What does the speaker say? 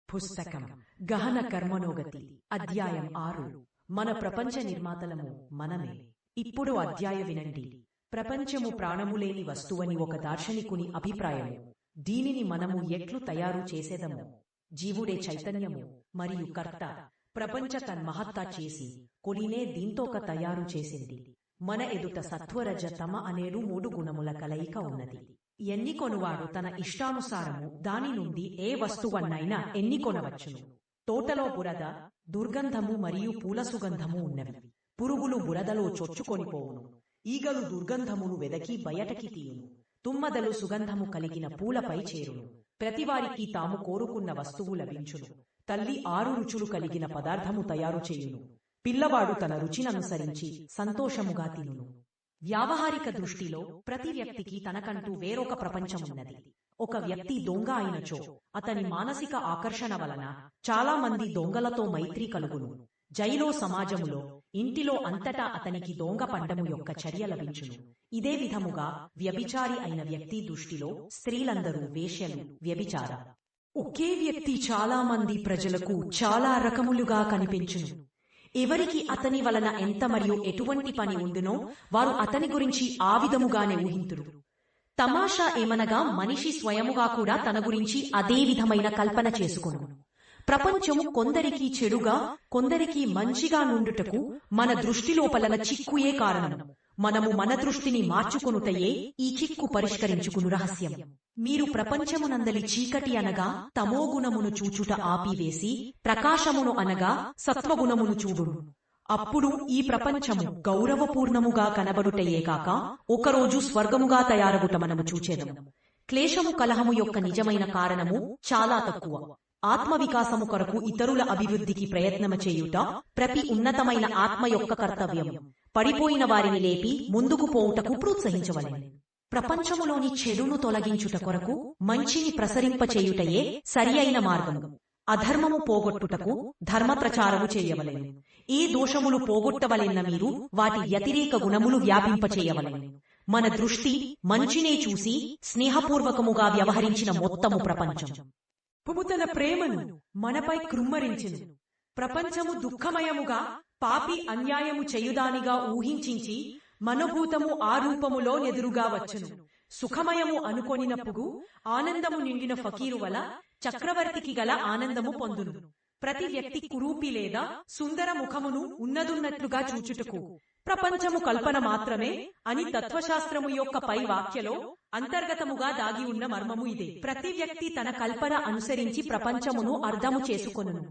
పుస్తకం గహన కర్మనోగతి అధ్యాయం 6. మన ప్రపంచ నిర్మాతలము మనమే. ఇప్పుడు అధ్యాయ వినండి. ప్రపంచము ప్రాణములేని వస్తువని ఒక దార్శనికుని అభిప్రాయము. దీనిని మనము ఎట్లు తయారు చేసేదము? జీవుడే చైతన్యము మరియు కర్త. ప్రపంచ తన్మహత్తా చేసి కొనినే దీంతోక తయారు చేసింది. మన ఎదుట సత్వరజ తమ అనేడు 3 గుణముల కలయిక ఉన్నది. ఎన్నికొనువాడు తన ఇష్టానుసారము దాని నుండి ఏ వస్తువన్నైనా ఎన్నికొనవచ్చును. తోటలో బురద, దుర్గంధము మరియు పూల సుగంధము ఉన్నవి. పురుగులు బురదలో చొచ్చుకొనిపోవును. ఈగలు దుర్గంధమును వెదకి బయటకి తీయును. తుమ్మదలు సుగంధము కలిగిన పూలపై చేరును. ప్రతివారికి తాము కోరుకున్న వస్తువు లభించును. తల్లి 6 రుచులు కలిగిన పదార్థము తయారు చేయును. పిల్లవాడు తన రుచిననుసరించి సంతోషముగా తినును. వ్యావహారిక దృష్టిలో ప్రతి వ్యక్తికి తనకంటూ వేరొక ప్రపంచమున్నది. ఒక వ్యక్తి దొంగ అయినచో అతని మానసిక ఆకర్షణ వలన చాలా మంది దొంగలతో మైత్రి కలుగును. జైలో, సమాజములో, ఇంటిలో అంతటా అతనికి దొంగ పండము యొక్క చర్య లభించును. ఇదే విధముగా వ్యభిచారి అయిన వ్యక్తి దృష్టిలో స్త్రీలందరూ వేశ్యలు, వ్యభిచార. ఒకే వ్యక్తి చాలా మంది ప్రజలకు చాలా రకములుగా కనిపించును. ఎవరికి అతని వలన ఎంత మరియు ఎటువంటి పని ఉండునో వారు అతని గురించి ఆ విధముగానే ఊహింతురు. తమాషా ఏమనగా మనిషి స్వయముగా కూడా తన గురించి అదే విధమైన కల్పన చేసుకొను. ప్రపంచము కొందరికి చెడుగా, కొందరికి మంచిగా నుండుటకు మన దృష్టిలోపలన చిక్కుయే కారణం. మనము మన దృష్టిని మార్చుకొనుటయే ఈ చిక్కు పరిష్కరించుకును రహస్యం. మీరు ప్రపంచమునందలి చీకటి అనగా తమోగుణమును చూచుట ఆపివేసి ప్రకాశమును అనగా సత్వగుణమును చూడును. అప్పుడు ఈ ప్రపంచము గౌరవపూర్ణముగా కనబడుటయే కాక ఒకరోజు స్వర్గముగా తయారగుట మనము చూచేదము. క్లేశము, కలహము యొక్క నిజమైన కారణము చాలా తక్కువ. ఆత్మవికాసము కొరకు ఇతరుల అభివృద్ధికి ప్రయత్నము చేయుట ప్రతి ఉన్నతమైన ఆత్మ యొక్క కర్తవ్యం. పడిపోయిన వారిని లేపి ముందుకు పోవుటకు ప్రోత్సహించవలెను. ప్రపంచములోని చెడును తొలగించుట కొరకు మంచిని ప్రసరింపచేయుటయే సరి అయిన మార్గము. అధర్మము పోగొట్టుటకు ధర్మ ప్రచారము చేయవలెను. ఏ దోషములు పోగొట్టవలెన్న మీరు వాటి వ్యతిరేక గుణములు వ్యాపింపచేయవలెను. మన దృష్టి మంచినే చూసి స్నేహపూర్వకముగా వ్యవహరించిన మొత్తము ప్రపంచం తన ప్రేమను మనపై కృమ్మరించెను. ప్రపంచము దుఃఖమయముగా, పాపి అన్యాయము చేయుదానిగా ఊహించించి మనోభూతము ఆ రూపములో ఎదురుగా వచ్చును. సుఖమయము అనుకొనినప్పుడు ఆనందము నిండిన ఫకీరు వల చక్రవర్తికి గల ఆనందము పొందును. ప్రతి వ్యక్తి కురూపి లేదా సుందర ముఖమును ఉన్నదున్నట్లుగా చూచుటకు ప్రపంచము కల్పన మాత్రమే అని తత్వశాస్త్రము యొక్క పై వాక్యలో అంతర్గతముగా దాగి ఉన్న మర్మము ఇదే. ప్రతి వ్యక్తి తన కల్పన అనుసరించి ప్రపంచమును అర్థము చేసుకొనును.